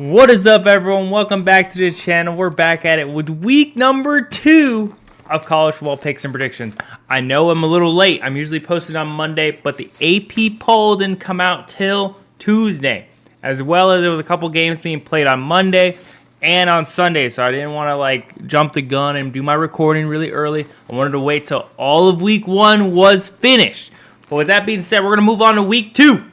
What is up, everyone? Welcome back to the channel. We're back at it with week number 2 of college football picks and predictions. I know I'm a little late. I'm usually posted on Monday, but the AP poll didn't come out till Tuesday, as well as there was a couple games being played on Monday and on Sunday, so I didn't want to jump the gun and do my recording really early. I wanted to wait till all of week 1 was finished. But with that being said, we're going to move on to week 2.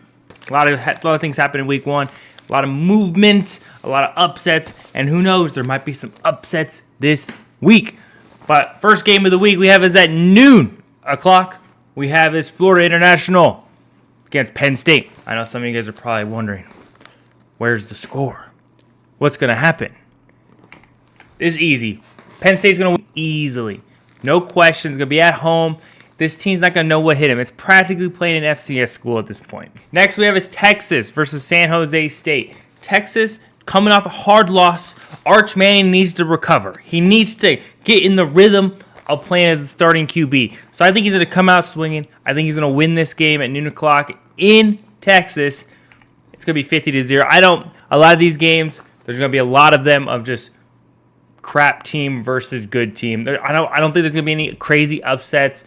A lot of things happened in week 1. A lot of movement, a lot of upsets, and who knows, there might be some upsets this week. But first game of the week we have is at noon o'clock. We have is Florida International against Penn State. I know some of you guys are probably wondering, where's the score? What's going to happen? It's easy. Penn State's going to win easily. No questions. Going to be at home. This team's not going to know what hit him. It's practically playing an FCS school at this point. Next we have is Texas versus San Jose State. Texas coming off a hard loss. Arch Manning needs to recover. He needs to get in the rhythm of playing as a starting QB. So I think he's going to come out swinging. I think he's going to win this game at noon o'clock in Texas. It's going to be 50-0. A lot of these games, there's going to be a lot of them of just crap team versus good team. I don't think there's going to be any crazy upsets.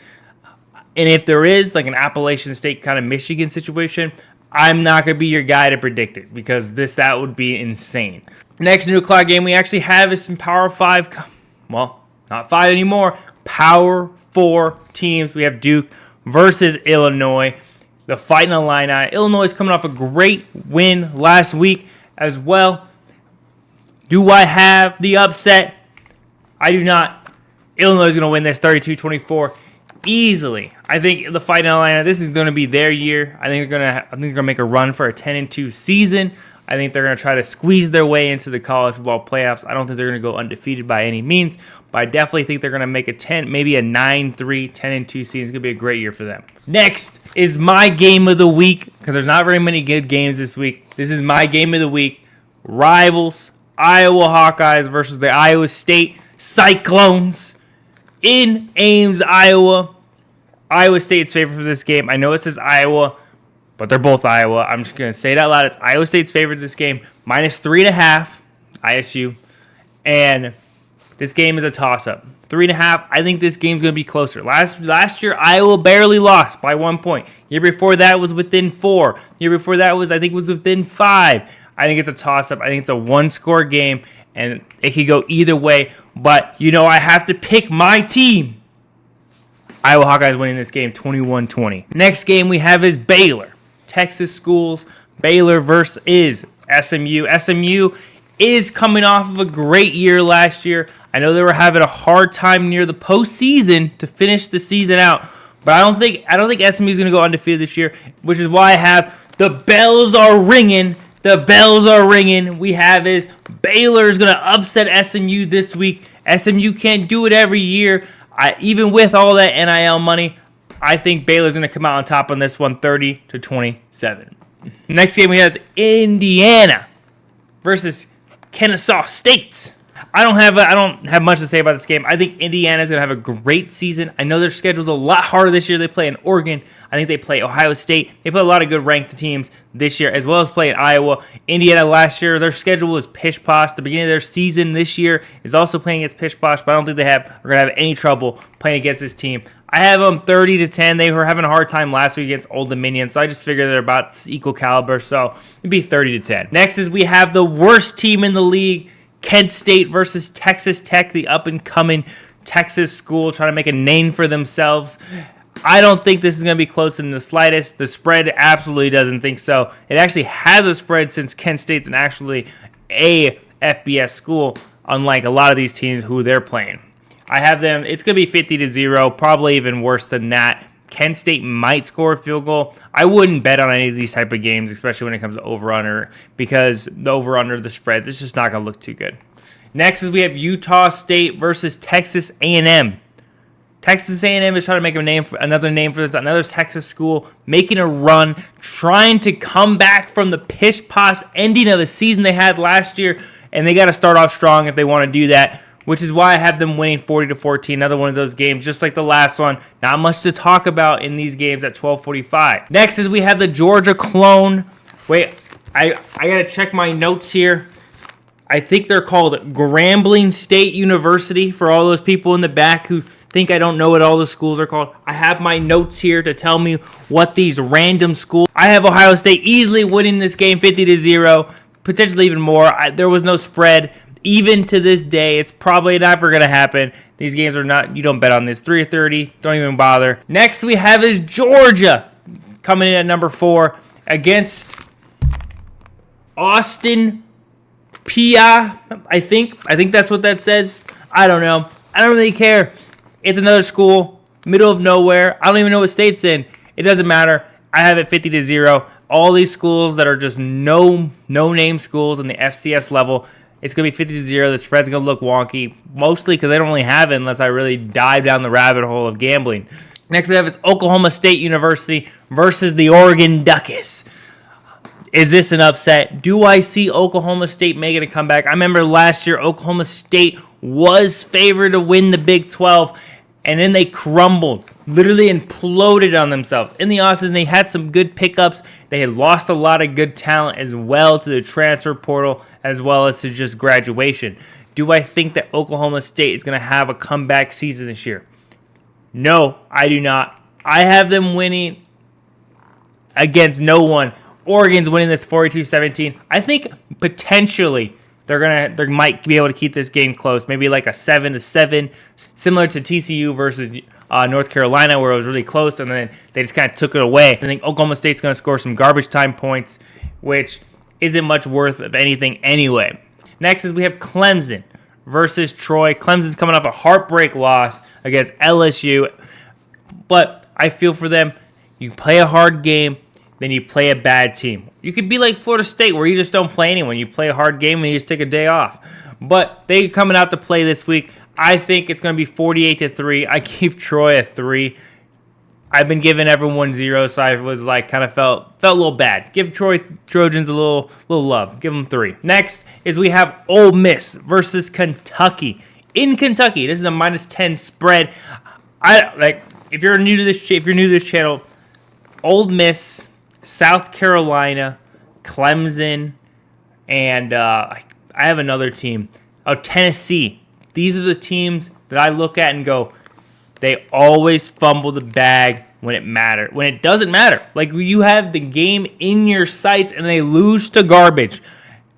And if there is, like an Appalachian State kind of Michigan situation, I'm not going to be your guy to predict it because that would be insane. Next noon o'clock game we actually have is some Power 5, well, not 5 anymore, Power 4 teams. We have Duke versus Illinois. The Fighting Illini. Illinois is coming off a great win last week as well. Do I have the upset? I do not. Illinois is going to win this 32-24. Easily. I think the Fighting Illini, this is going to be their year. I think they're going to make a run for a 10-2 season. I think they're going to try to squeeze their way into the college football playoffs. I don't think they're going to go undefeated by any means, but I definitely think they're going to make maybe a 9-3, 10-2 season. It's going to be a great year for them. Next is my game of the week, because there's not very many good games this week. This is my game of the week. Rivals, Iowa Hawkeyes versus the Iowa State Cyclones in Ames, Iowa. Iowa State's favorite for this game. I know it says Iowa, but they're both Iowa. I'm just going to say it out loud. It's Iowa State's favorite this game. -3.5, ISU. And this game is a toss-up. 3.5, I think this game's going to be closer. Last year, Iowa barely lost by 1 point. Year before that was within 4. Year before that was within 5. I think it's a toss-up. I think it's a one-score game, and it could go either way. But, I have to pick my team. Iowa Hawkeyes winning this game 21-20. Next game we have is Baylor. Texas schools. Baylor versus SMU. SMU is coming off of a great year last year. I know they were having a hard time near the postseason to finish the season out. But I don't think SMU is going to go undefeated this year, which is why I have the bells are ringing. The bells are ringing. We have is Baylor is going to upset SMU this week. SMU can't do it every year. Even with all that NIL money, I think Baylor's going to come out on top on this one, 30-27. Next game we have Indiana versus Kennesaw State. I don't have much to say about this game. I think Indiana's going to have a great season. I know their schedule's a lot harder this year. They play in Oregon. I think they play Ohio State. They play a lot of good ranked teams this year, as well as play in Iowa. Indiana last year, their schedule was pish-posh. The beginning of their season this year is also playing against pish-posh, but I don't think are going to have any trouble playing against this team. I have them 30-10. They were having a hard time last week against Old Dominion, so I just figured they're about equal caliber, so it'd be 30-10. Next is we have the worst team in the league, Kent State versus Texas Tech, the up-and-coming Texas school trying to make a name for themselves. I don't think this is going to be close in the slightest. The spread absolutely doesn't think so. It actually has a spread since Kent State's actually a FBS school, unlike a lot of these teams who they're playing. I have them, it's going to be 50-0, probably even worse than that. Kent State might score a field goal. I wouldn't bet on any of these type of games, especially when it comes to over-under, because the over-under, the spreads, it's just not going to look too good. Next is we have Utah State versus Texas A&M. Texas A&M is trying to make another name for this, another Texas school, making a run, trying to come back from the pish-posh ending of the season they had last year, and they got to start off strong if they want to do that, which is why I have them winning 40-14, another one of those games, just like the last one. Not much to talk about in these games at 12:45. Next is we have the Georgia Clone. Wait, I got to check my notes here. I think they're called Grambling State University for all those people in the back who think I don't know what all the schools are called. I have my notes here to tell me what these random schools. I have Ohio State easily winning this game 50-0, potentially even more. There was no spread. Even to this day, it's probably never going to happen. These games are not, you don't bet on this. 3-30, don't even bother. Next we have is Georgia coming in at number 4 against Austin Peay. I think that's what that says. I don't know. I don't really care. It's another school, middle of nowhere. I don't even know what state's in. It doesn't matter. I have it 50-0. All these schools that are just no-name schools in the FCS level, it's going to be 50-0. The spread's going to look wonky, mostly because I don't really have it unless I really dive down the rabbit hole of gambling. Next we have is Oklahoma State University versus the Oregon Ducks. Is this an upset? Do I see Oklahoma State making a comeback? I remember last year Oklahoma State was favored to win the Big 12, and then they crumbled, literally imploded on themselves. In the offseason, they had some good pickups. They had lost a lot of good talent as well to the transfer portal as well as to just graduation. Do I think that Oklahoma State is going to have a comeback season this year? No, I do not. I have them winning against no one. Oregon's winning this 42-17. I think potentially they might be able to keep this game close, maybe like a 7-7, similar to TCU versus North Carolina, where it was really close, and then they just kind of took it away. I think Oklahoma State's going to score some garbage time points, which isn't much worth of anything anyway. Next is we have Clemson versus Troy. Clemson's coming off a heartbreak loss against LSU, but I feel for them. You play a hard game, then you play a bad team. You could be like Florida State, where you just don't play anyone. You play a hard game and you just take a day off. But they coming out to play this week. I think it's going to be 48-3. I give Troy a 3. I've been giving everyone 0, so I was like, kind of felt a little bad. Give Trojans a little love. Give them 3. Next is we have Ole Miss versus Kentucky. In Kentucky, this is a -10 spread. If you're new to this channel, Ole Miss, South Carolina, Clemson, and I have another team. Tennessee. These are the teams that I look at and go, they always fumble the bag when it matters. When it doesn't matter. Like, you have the game in your sights and they lose to garbage.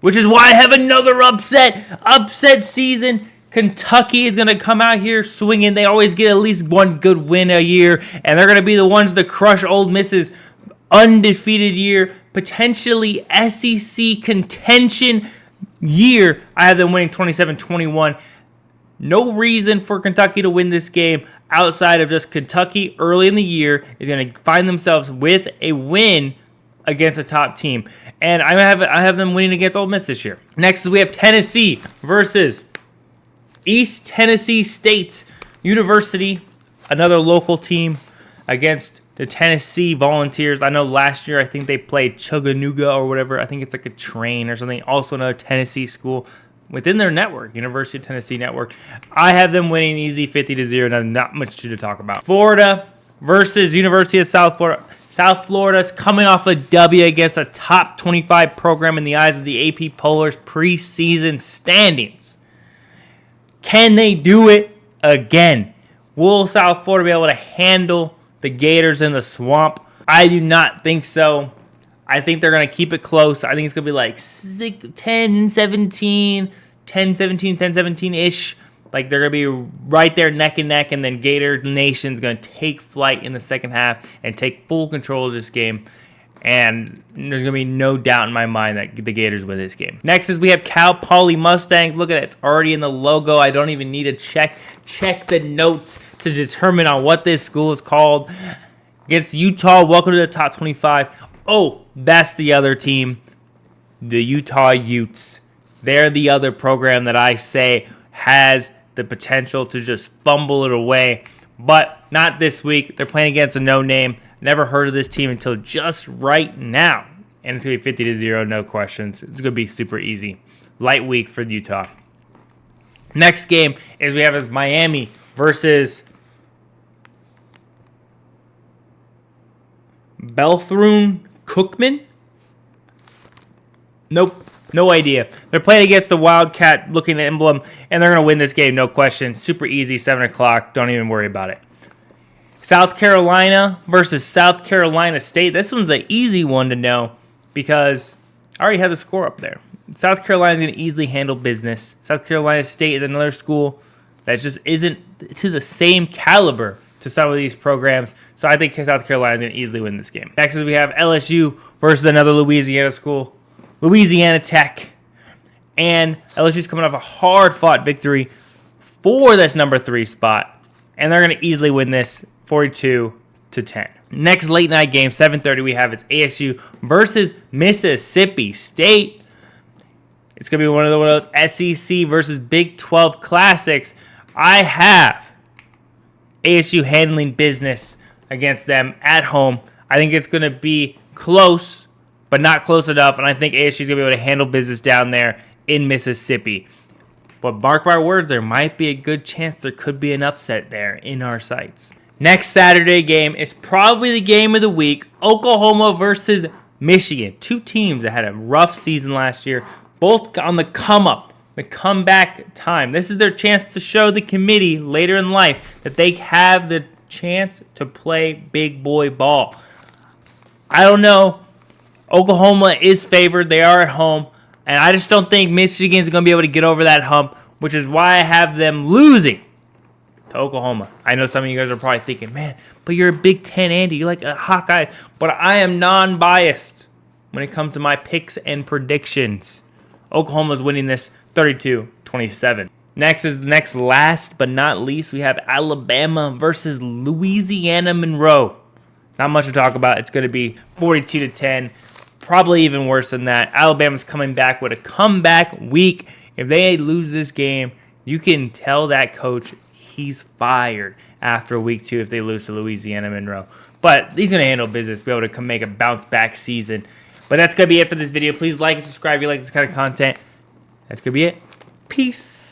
Which is why I have another upset season. Kentucky is going to come out here swinging. They always get at least one good win a year. And they're going to be the ones to crush Ole Miss's undefeated year. Potentially SEC contention year. I have them winning 27-21. No reason for Kentucky to win this game outside of just Kentucky early in the year is going to find themselves with a win against a top team. And I have them winning against Ole Miss this year. Next, we have Tennessee versus East Tennessee State University, another local team, against the Tennessee Volunteers. I know last year I think they played Chattanooga or whatever. I think it's like a train or something. Also another Tennessee school within their network, University of Tennessee network. I have them winning easy 50-0. Not much to talk about. Florida versus University of South Florida. South Florida's coming off a W against a top 25 program in the eyes of the AP Pollars preseason standings. Can they do it again? Will South Florida be able to handle the Gators in the swamp? I do not think so. I think they're going to keep it close. I think it's going to be like 10-17, 10-17, 10-17-ish. Like, they're going to be right there neck and neck, and then Gator Nation's going to take flight in the second half and take full control of this game. And there's going to be no doubt in my mind that the Gators win this game. Next is we have Cal Poly Mustangs. Look at it. It's already in the logo. I don't even need to check the notes to determine on what this school is called. Against Utah. Welcome to the top 25. Oh, that's the other team. The Utah Utes. They're the other program that I say has the potential to just fumble it away. But not this week. They're playing against a no-name. Never heard of this team until just right now. And it's going to be 50-0, no questions. It's going to be super easy. Light week for Utah. Next game is we have is Miami versus Bethune Cookman. Nope. No idea. They're playing against the Wildcat-looking emblem, and they're going to win this game, no question. Super easy, 7 o'clock. Don't even worry about it. South Carolina versus South Carolina State. This one's an easy one to know because I already had the score up there. South Carolina's going to easily handle business. South Carolina State is another school that just isn't to the same caliber to some of these programs. So I think South Carolina is going to easily win this game. Next is we have LSU versus another Louisiana school, Louisiana Tech. And LSU's coming off a hard-fought victory for this number 3 spot. And they're going to easily win this 42-10. Next late night game, 7:30, we have is ASU versus Mississippi State. It's going to be one of those SEC versus Big 12 classics. I have ASU handling business against them at home. I think it's going to be close, but not close enough, and I think ASU is going to be able to handle business down there in Mississippi. But mark my words, there might be a good chance there could be an upset there in our sights. Next Saturday game is probably the game of the week, Oklahoma versus Michigan. Two teams that had a rough season last year, both on the come-up, the comeback time. This is their chance to show the committee later in life that they have the chance to play big boy ball. I don't know. Oklahoma is favored. They are at home. And I just don't think Michigan's going to be able to get over that hump, which is why I have them losing to Oklahoma. I know some of you guys are probably thinking, man, but you're a Big Ten Andy. You like Hawkeyes. But I am non-biased when it comes to my picks and predictions. Oklahoma's winning this 32-27. Next last but not least, we have Alabama versus Louisiana Monroe. Not much to talk about. It's going to be 42-10. Probably even worse than that. Alabama's coming back with a comeback week. If they lose this game, you can tell that coach he's fired after week 2 if they lose to Louisiana Monroe. But he's going to handle business, be able to make a bounce-back season. But that's going to be it for this video. Please like and subscribe if you like this kind of content. That's going to be it. Peace.